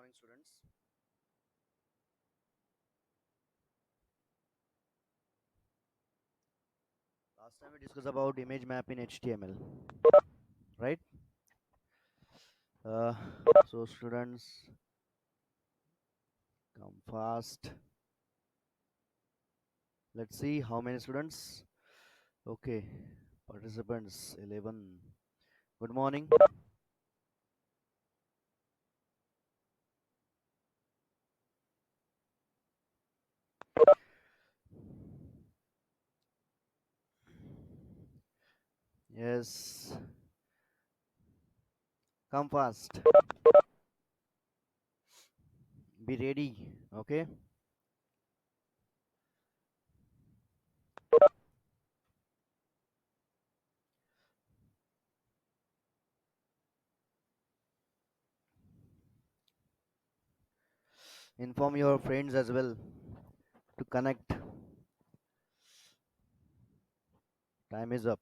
morning, students. Last time we discussed about image map in HTML, right? Uh, so students, come fast. Let's see how many students. Okay, participants 11. Good morning. Yes, come fast. Be ready. Okay. Inform your friends as well to connect. Time is up.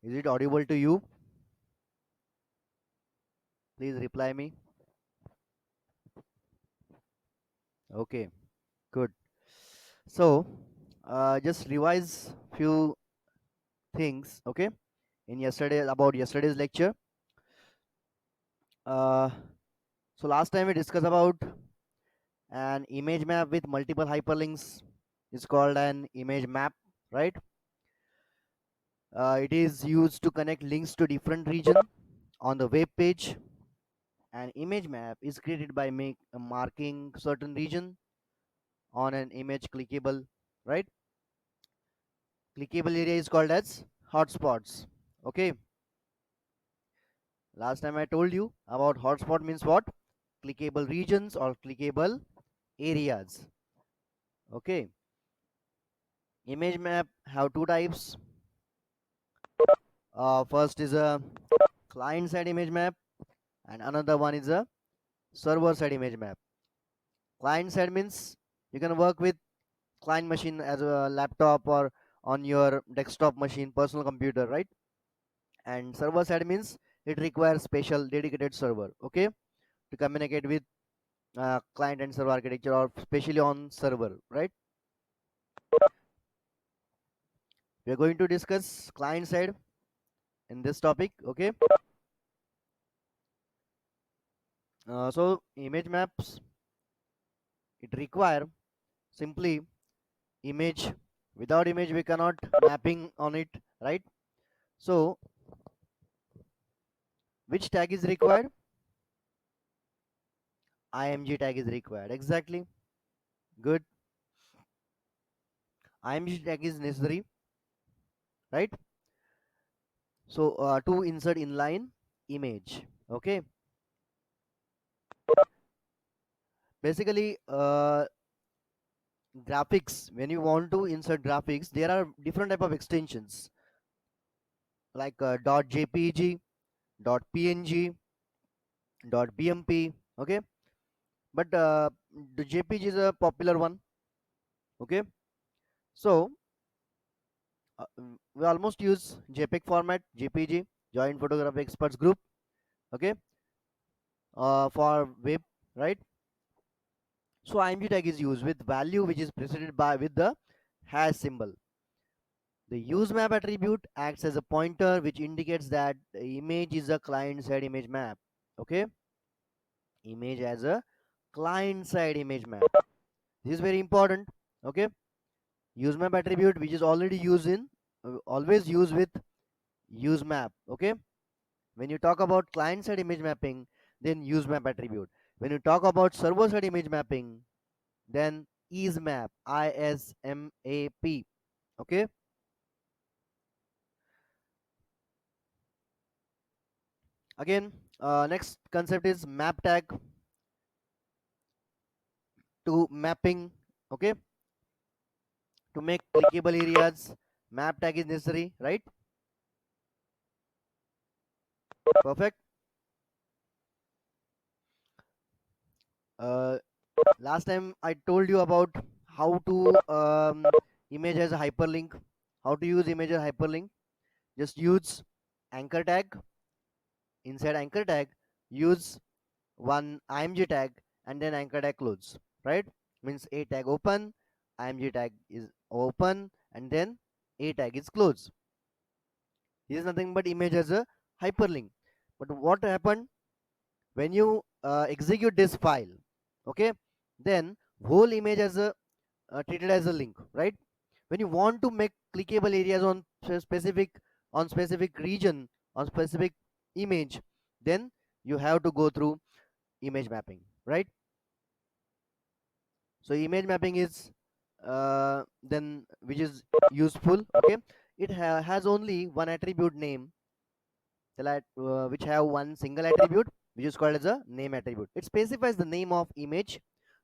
Is it audible to you? Please reply me. Okay, good. So, just revise few things, okay, in yesterday's lecture. Uh, so last time we discussed about an image map with multiple hyperlinks is called an image map, right? It is used to connect links to different region on the web page. An image map is created by marking certain region on an image clickable, right? Clickable area is called as hotspots. Okay, last time I told you about hotspot means what? Clickable regions or clickable areas. Okay, image map have two types. First is a client side image map and another one is a server side image map. Client side means you can work with client machine as a laptop or on your desktop machine, personal computer, right? And server side means it requires special dedicated server, okay, to communicate with client and server architecture, or especially on server, right? We are going to discuss client side in this topic, okay. So image maps, it require simply image. Without image we cannot mapping on it, right? So which tag is required? Img tag is required, exactly. Good. Img tag is necessary, right? So to insert inline image, okay. Basically graphics, when you want to insert graphics, there are different type of extensions like .jpg, .png, .bmp, okay. But the jpg is a popular one, okay. So we almost use jpeg format, jpg, joint photography experts group, okay, for web, right? So img tag is used with value which is preceded by with the hash symbol. The use map attribute acts as a pointer which indicates that the image is a client side image map, okay. Image as a client side image map, this is very important, okay. Use map attribute which is already used in always use with use map, okay. When you talk about client side image mapping, then use map attribute. When you talk about server side image mapping, then ismap, ismap, okay. Again, next concept is map tag to mapping, okay. To make clickable areas, map tag is necessary, right? Perfect. uh, Last time I told you about how to image as a hyperlink, how to use image as hyperlink. Just use anchor tag. Inside anchor tag, use one img tag and then anchor tag close, right? Means a tag open, img tag is open, and then a tag is closed. This is nothing but image as a hyperlink. But what happened when you execute this file? Okay, then whole image as a treated as a link, right? When you want to make clickable areas on specific region, on specific image, then you have to go through image mapping, right? So image mapping is then which is useful. Okay, it has only one attribute name, which have one single attribute, which is called as a name attribute. It specifies the name of image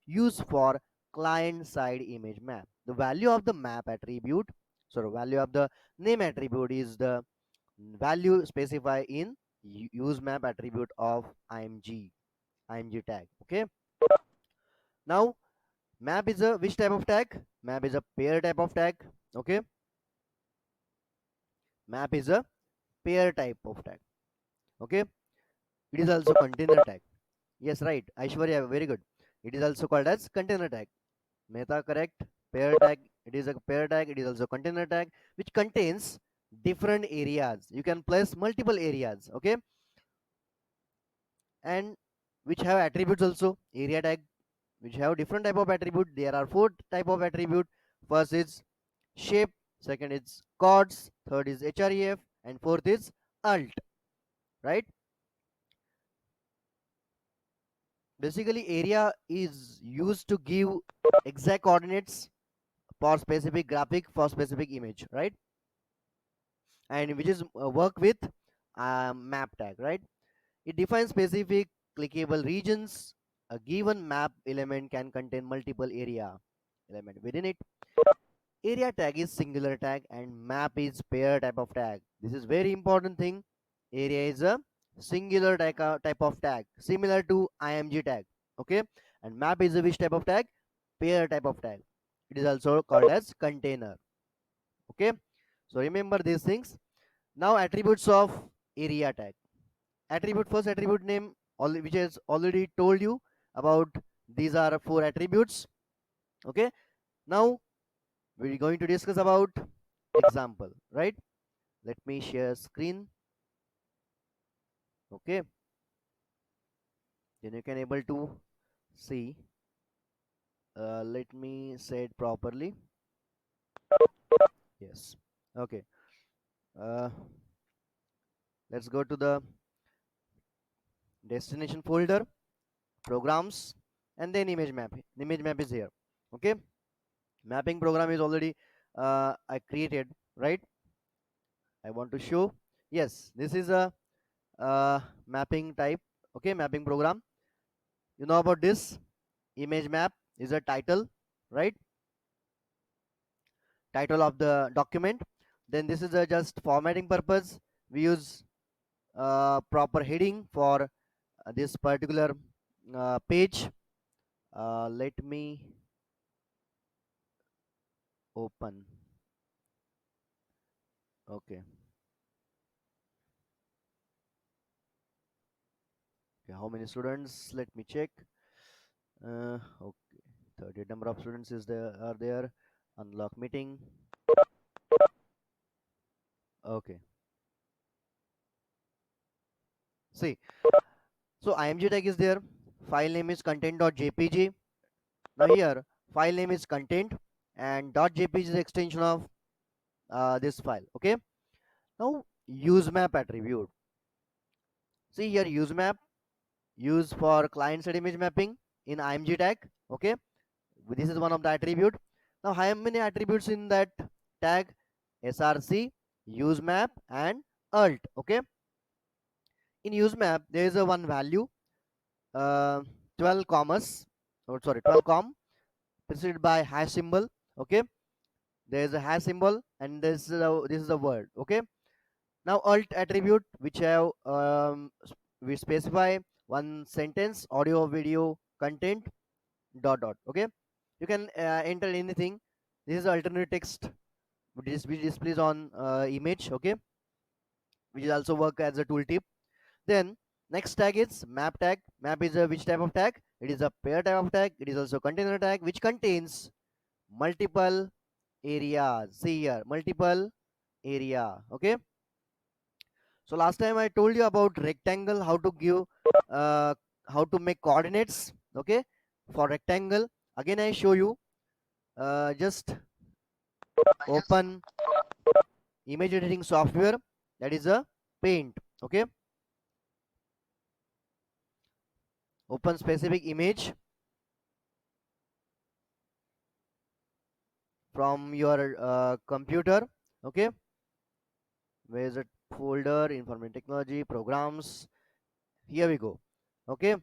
used for client side image map. The value of the map attribute, so the value of the name attribute is the value specified in use map attribute of img tag. Okay, now map is a which type of tag? Map is a pair type of tag. Okay, map is a pair type of tag. Okay, it is also container tag. Yes, right, Aishwarya, very good. It is also called as container tag. Meta correct. Pair tag, it is a pair tag. It is also container tag, which contains different areas. You can place multiple areas. Okay, and which have attributes also. Area tag, which have different type of attribute. There are four type of attribute. First is shape, second is chords, third is href, and fourth is alt, right? Basically area is used to give exact coordinates for specific graphic, for specific image, right? And which is work with map tag, right? It defines specific clickable regions. A given map element can contain multiple area element within it. Area tag is singular tag and map is pair type of tag. This is very important thing. Area is a singular type of tag, similar to img tag. Okay, and map is a which type of tag? Pair type of tag. It is also called as container. Okay, so remember these things. Now attributes of area tag. Attribute, first attribute name, which has already told you about. These are four attributes. Okay, now we're going to discuss about example, right? Let me share screen. Okay, then you can able to see. Let me say it properly. Yes. Okay, uh, let's go to the destination folder, programs, and then image map. Image map is here. Okay, mapping program is already I created, right? I want to show. Yes, this is a mapping type. Okay, mapping program. You know about this. Image map is a title, right? Title of the document. Then this is a just formatting purpose. We use proper heading for this particular page. Let me open. Okay. Okay, how many students? Let me check. Okay, 30 number of students is there, are there. Unlock meeting. Okay, see, so img tag is there. File name is content.jpg. Now here file name is content and .jpg is extension of this file. Okay, now use map attribute. See here, use map used for client side image mapping in img tag. Okay, this is one of the attribute. Now how many attributes in that tag? Src, use map, and alt. Okay, in use map there is a one value, uh, 12 commas, or sorry, 12 preceded by hash symbol. Okay, there is a hash symbol and this is a word. Okay, now alt attribute which have we specify one sentence, audio, video, content, dot dot. Okay, you can enter anything. This is alternate text which displays on image. Okay, which is also work as a tooltip. Then next tag is map tag. Map is a which type of tag? It is a pair type of tag. It is also container tag which contains multiple areas. See here, multiple area. Okay. So last time I told you about rectangle, how to give, uh, how to make coordinates. Okay, for rectangle. Again I show you. Just open image editing software, that is a Paint. Okay, open specific image from your computer. Okay, where is it? Folder, information technology, programs. Here we go. Okay,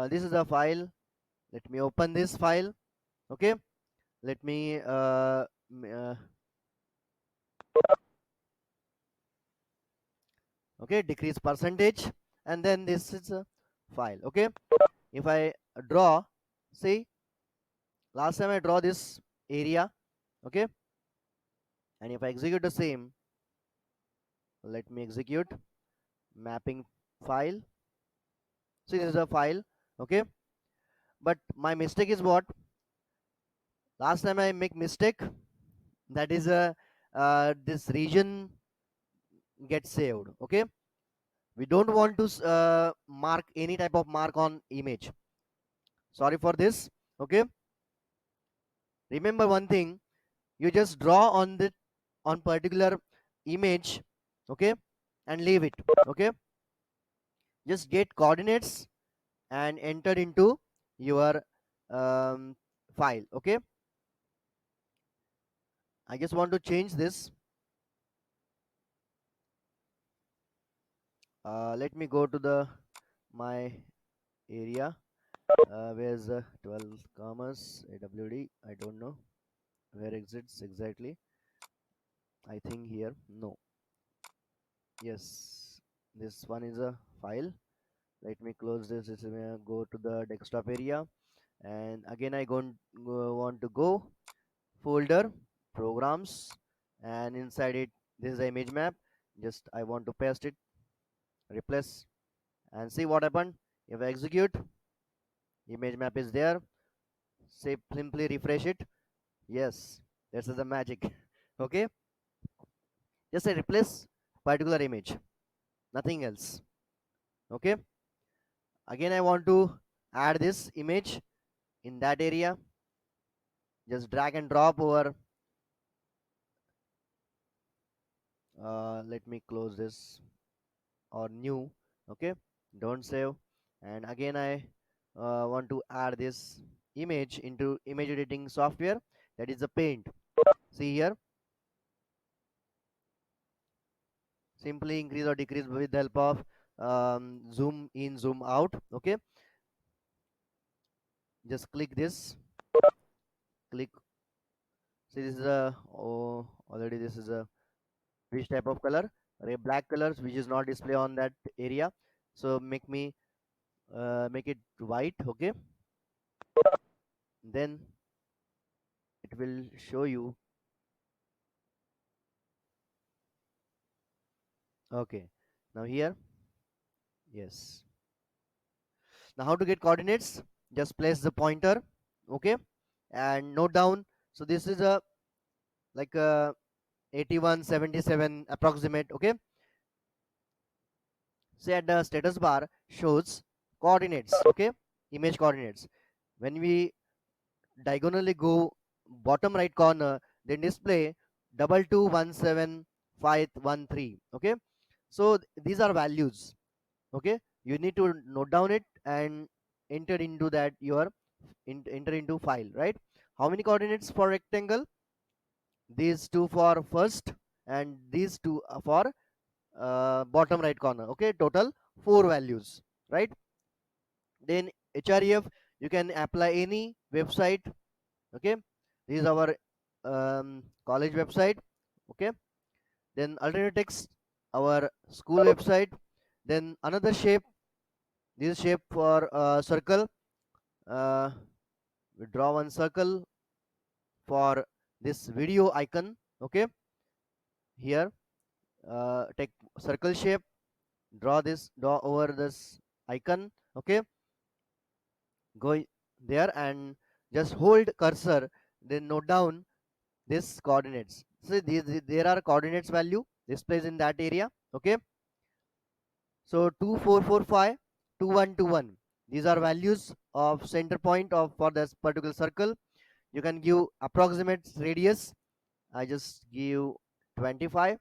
this is a file. Let me open this file. Okay, let me okay, decrease percentage, and then this is a file. Okay, if I draw, see, last time I draw this area. Okay, and if I execute the same, let me execute mapping file. See, this is a file. Okay, but my mistake is what? Last time I make mistake, that is a this region gets saved. Okay, we don't want to mark any type of mark on image. Sorry for this. Okay, remember one thing, you just draw on the on particular image. Okay, and leave it. Okay, just get coordinates and enter into your um, file. Okay, I just want to change this. Let me go to the my area. Where's the 12 commas AWD? I don't know where exits exactly. I think here. No. Yes, this one is a file. Let me close this. This is go to the desktop area, and again I want to go folder, programs, and inside it this is the image map. Just I want to paste it, replace, and see what happened. If I execute, image map is there. Say simply refresh it. Yes, this is the magic. Okay, just I replace particular image, nothing else. Okay, again I want to add this image in that area. Just drag and drop over. Let me close this, or new. Okay, don't save. And again I want to add this image into image editing software, that is the Paint. See here, simply increase or decrease with the help of zoom in, zoom out. Okay, just click this, click. See, this is a, oh, already this is a which type of color? A black colors which is not display on that area. So make it white. Okay, then it will show you. Okay, now here, yes. Now how to get coordinates? Just place the pointer. Okay, and note down. So this is a like a 8177 approximate. Okay, say at the status bar shows coordinates. Okay, image coordinates. When we diagonally go bottom right corner, then display 2217513. Okay, so these are values. Okay, you need to note down it and enter into that your enter into file, right? How many coordinates for rectangle? These two for first, and these two for bottom right corner. Okay, total 4 values, right? Then href, you can apply any website. Okay, this is our college website. Okay, then alternate text, our school website. Then another shape, this shape for circle. uh, we draw one circle for this video icon. Okay, here take circle shape, draw over this icon. Okay, go there and just hold cursor, then note down this coordinates. So there are coordinates value displays in that area. Okay, so 2445, 2121, these are values of center point of for this particular circle. You can give approximate radius. I just give 25,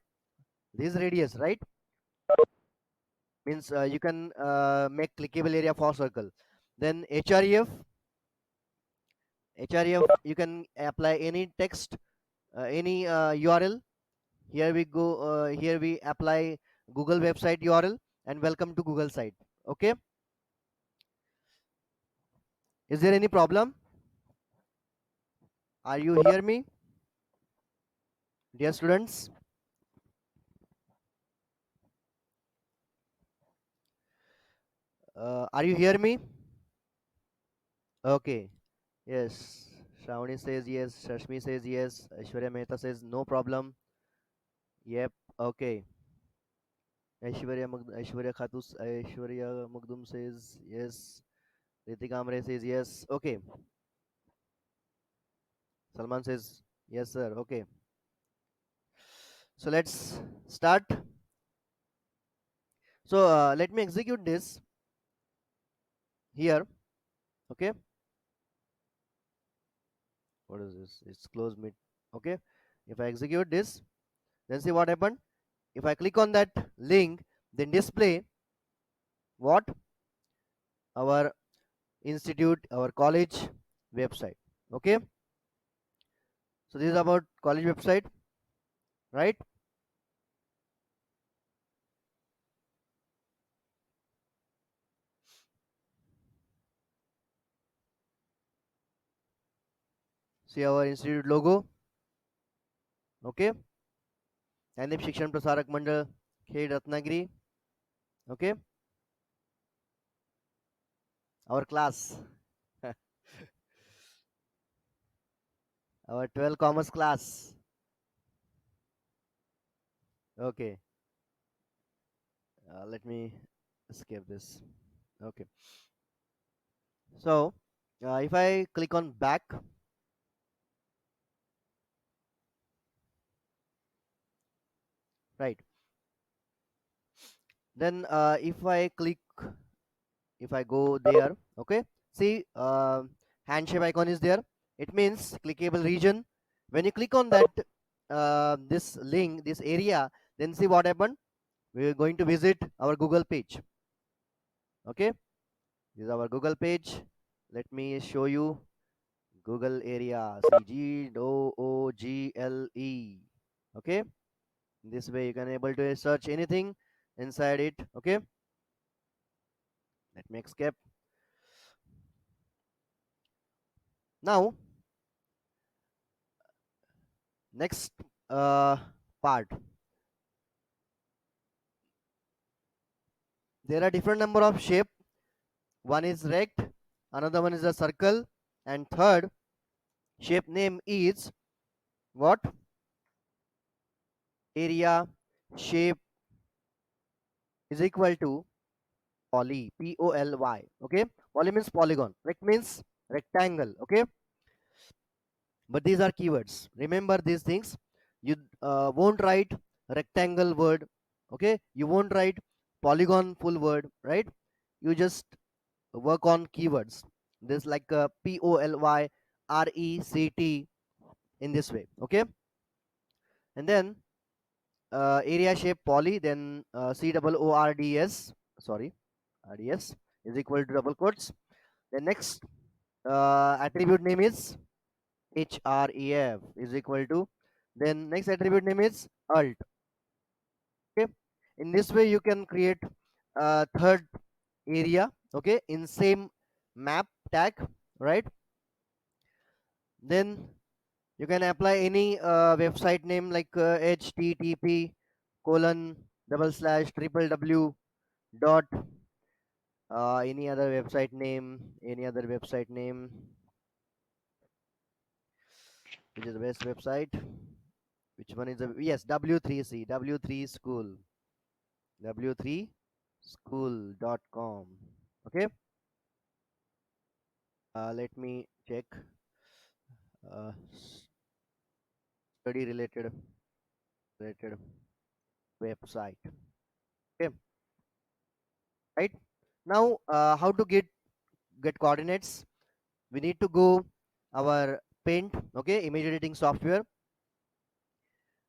this radius, right? Means you can make clickable area for circle. Then href, you can apply any text, any url. Here we go, here we apply Google website url and welcome to Google site. Okay, is there any problem? Are you hear me, dear students? Are you hear me? Okay, yes. Shravani says yes, Shashmi says yes, Aishwarya Mehta says no problem. Yep, okay. Aishwarya Mugdum says yes. Ritika Amre says yes. Okay. Salman says yes, sir. Okay. So let's start. So let me execute this here. Okay. What is this? It's close mid. Okay. If I execute this, then see what happened. If I click on that link, then display what? Our institute, our college website. Okay. So this is about college website, right? See our institute logo. Okay. Anip Shikshan Prasarak Mandal, K Ratnagiri. Okay. Our class, our 12 commerce class. Okay. Let me escape this. Okay. So if I click on back, right, then if I go there, okay, see hand shape icon is there. It means clickable region. When you click on that this link, this area, then see what happened. We are going to visit our Google page. Okay, this is our Google page. Let me show you Google area. CGOOGLE. Okay, this way you can able to search anything inside it. Okay, let me escape. Now next part, there are different number of shape. One is rect, another one is a circle, and third shape name is what? Area shape is equal to poly, Poly. Okay, poly means polygon, rect means rectangle. Okay, but these are keywords. Remember these things. You won't write rectangle word. Okay, you won't write polygon full word, right? You just work on keywords. This like POLYRECT in this way. Okay, and then area shape poly, then COORDS, sorry, RDS is equal to double quotes. The next attribute name is href is equal to, then next attribute name is alt. Okay, in this way you can create third area, okay, in same map tag, right? Then you can apply any website name like http colon double slash triple w dot any other website name, which is the best website, which one is the, yes, W3C, W3 school, W3 school.com. Okay, let me check uh, study related website. Okay, right now, how to get coordinates? We need to go our Paint, okay, image editing software.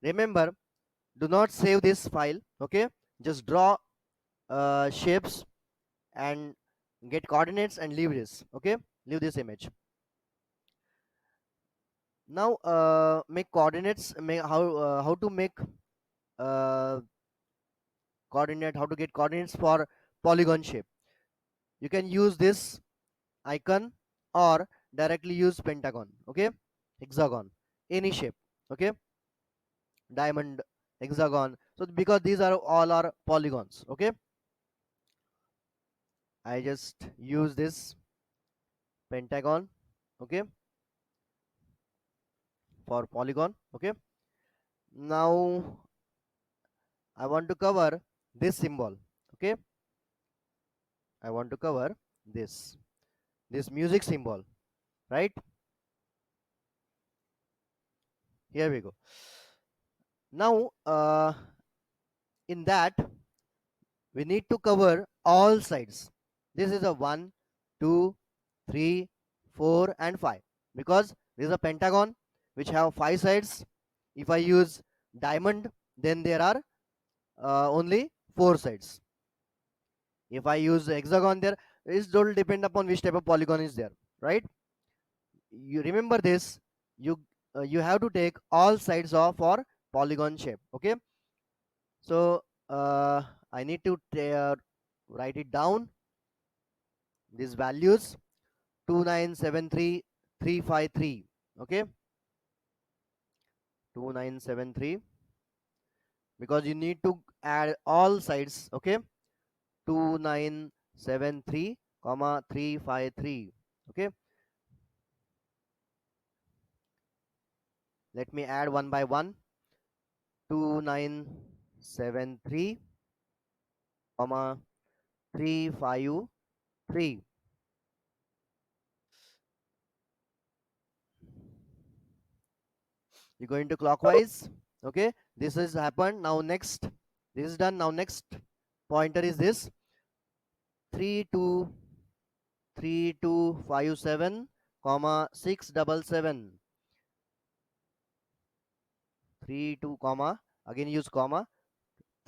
Remember, do not save this file. Okay, just draw shapes and get coordinates and leave this. Okay, leave this image. Now make coordinates, make how to make uh, coordinate, how to get coordinates for polygon shape. You can use this icon or directly use pentagon, okay, hexagon, any shape, okay, diamond, hexagon. So because these are all are polygons, okay, I just use this pentagon, okay, for polygon. Okay, now I want to cover this symbol. Okay, I want to cover this music symbol, right? Here we go. Now in that we need to cover all sides. This is a 1, 2, 3, 4 and 5, because this is a pentagon which have 5 sides. If I use diamond, then there are only 4 sides. If I use hexagon, there is will depend upon which type of polygon is there, right? You remember this. You have to take all sides of for polygon shape. Okay, so I need to write it down. These values 2973353. Okay, 2973, because you need to add all sides. Okay, 2973 comma 353. Okay, let me add one by one. 2973 comma 353. You're going to clockwise. Okay, this has happened. Now next, this is done. Now next pointer is this 323257 comma 677. 32 comma, again use comma,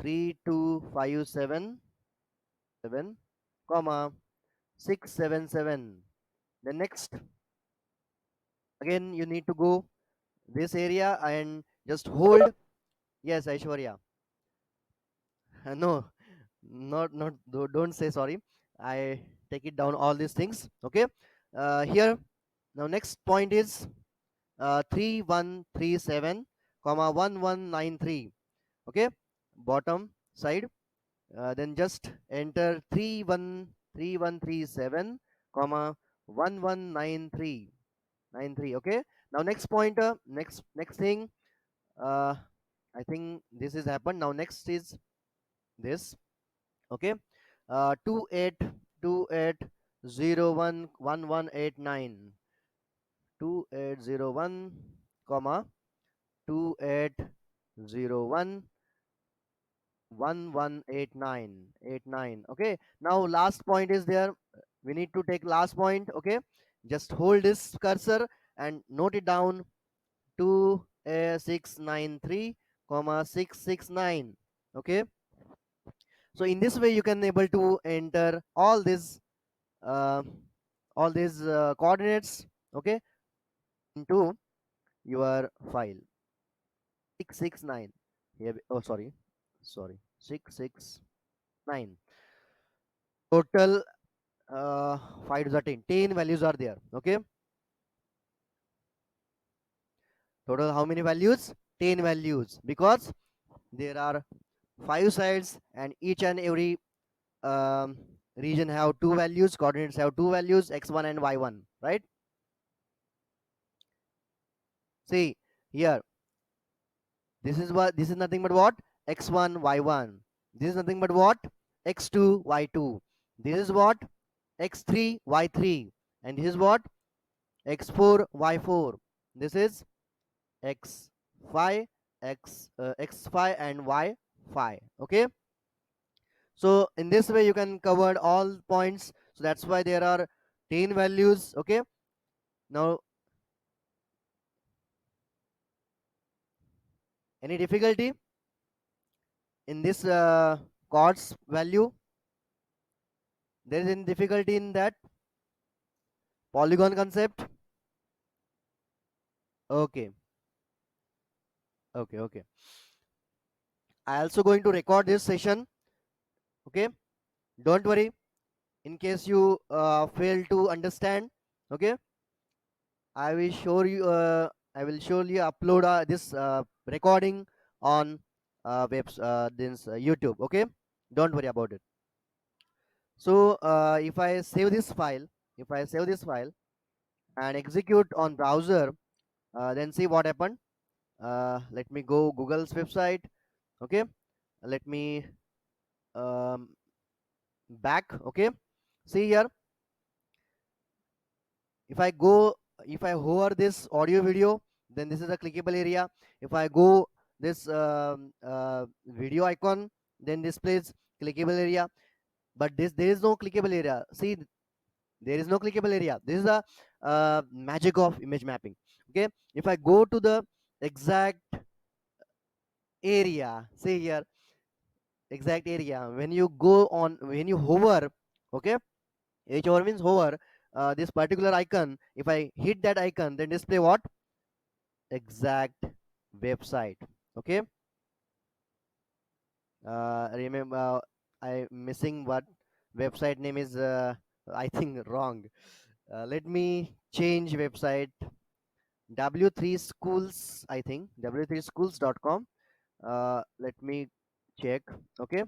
3257 7 comma 677. The next, again you need to go this area and just hold. Yes, Aishwarya. No, not don't say sorry. I take it down all these things. Okay, here now next point is 3137 comma 1193. Okay, bottom side, then just enter 3137 comma 1193. Okay, now next pointer, next thing, uh, I think this is happened. Now next is this. Okay, 2828011189, 2801 comma 28011189. Okay, now last point is there. We need to take last point. Okay, just hold this cursor and note it down. 2693 comma 669. Okay, so in this way you can able to enter uh, all these coordinates, okay, into your file. 669 here. Oh, sorry, 669. Total 5 to the 10 values are there. Okay, total how many values? 10 values, because there are 5 sides and each and every um, region have 2 values, coordinates have 2 values, x1 and y1, right? See here, This is nothing but what? X1 y1. This is nothing but what? X2 y2. This is what? X3 y3. And this is what? X4 y4. This is x5 x5 and y5. Okay, so in this way you can cover all points. So that's why there are 10 values. Okay, now any difficulty in this chords value? There is any difficulty in that polygon concept? Okay, okay. I also going to record this session. Okay, don't worry in case you fail to understand. Okay, I will show you. I will surely upload this recording on this YouTube. Okay, don't worry about it. So if I save this file, and execute on browser, then see what happened. Let me go Google's website. Okay, let me um, back. Okay, see here. If I go, if I hover this audio video, then this is a clickable area. If I go this video icon, then displays clickable area. But this, there is no clickable area. See, there is no clickable area. This is the magic of image mapping. Okay, if I go to the exact area, see here, exact area, when you go on, when you hover, okay, h hover means hover, this particular icon, if I hit that icon, then display what? Exact website. Okay, remember, I missing what website name is, I think wrong. Let me change website. W3 schools, I think w3schools.com. Let me check. Okay,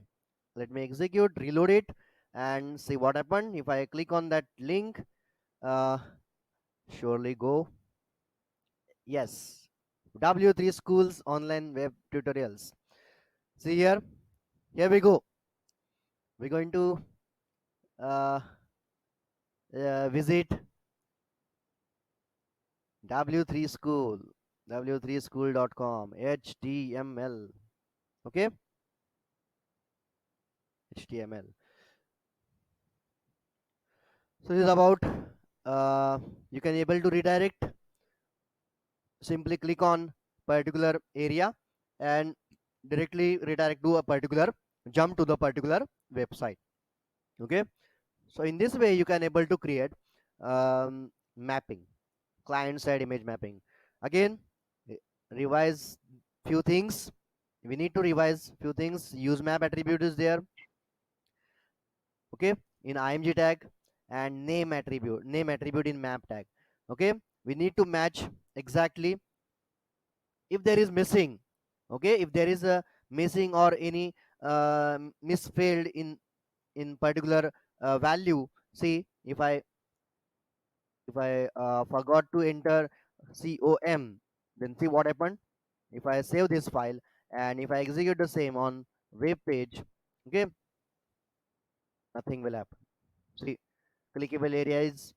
let me execute, reload it, and see what happened. If I click on that link, uh, surely go. Yes, W3 schools online web tutorials. See here, here we go. We're going to uh, visit W3 school, w3school.com, HTML. Okay, HTML. So this is about, you can able to redirect. Simply click on particular area and directly redirect to a particular, jump to the particular website. Okay, so in this way you can able to create mapping, client side image mapping. Again, revise few things. We need to revise few things. Use map attribute is there. Okay, in img tag, and name attribute in map tag. Okay, we need to match exactly. If there is missing, okay, if there is a missing or any misfailed in particular value. See, if I forgot to enter com, then see what happened. If I save this file and if I execute the same on web page, okay, nothing will happen. See, clickable area is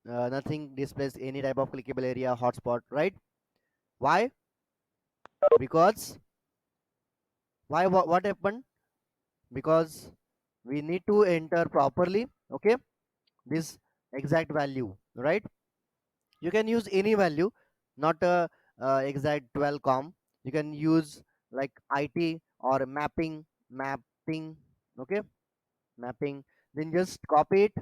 nothing displays any type of clickable area hotspot, right? Why? Because why? What happened? Because we need to enter properly. Okay, this exact value, right? You can use any value, not a exact 12 com. You can use like it or mapping. Okay, mapping. Then just copy it,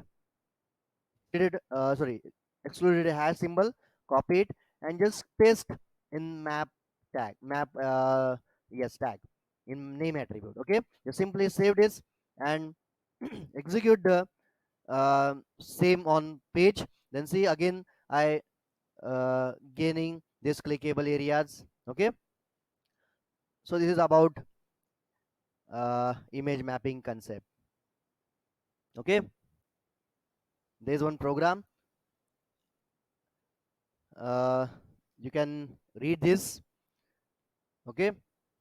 sorry, excluded hash symbol, copy it, and just paste in map tag, map yes, tag in name attribute. Okay, you simply save this and execute the same on page. Then see again, I gaining this clickable areas. Okay, so this is about image mapping concept. Okay, there is one program, uh, you can read this. Okay,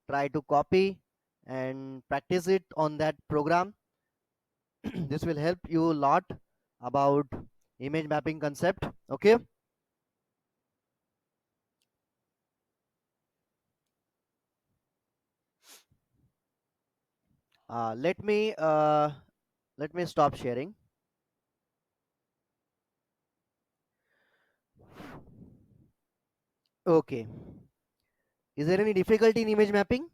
try to copy and practice it on that program. This will help you a lot about image mapping concept. Okay, uh, let me uh, let me stop sharing. Okay, is there any difficulty in image mapping?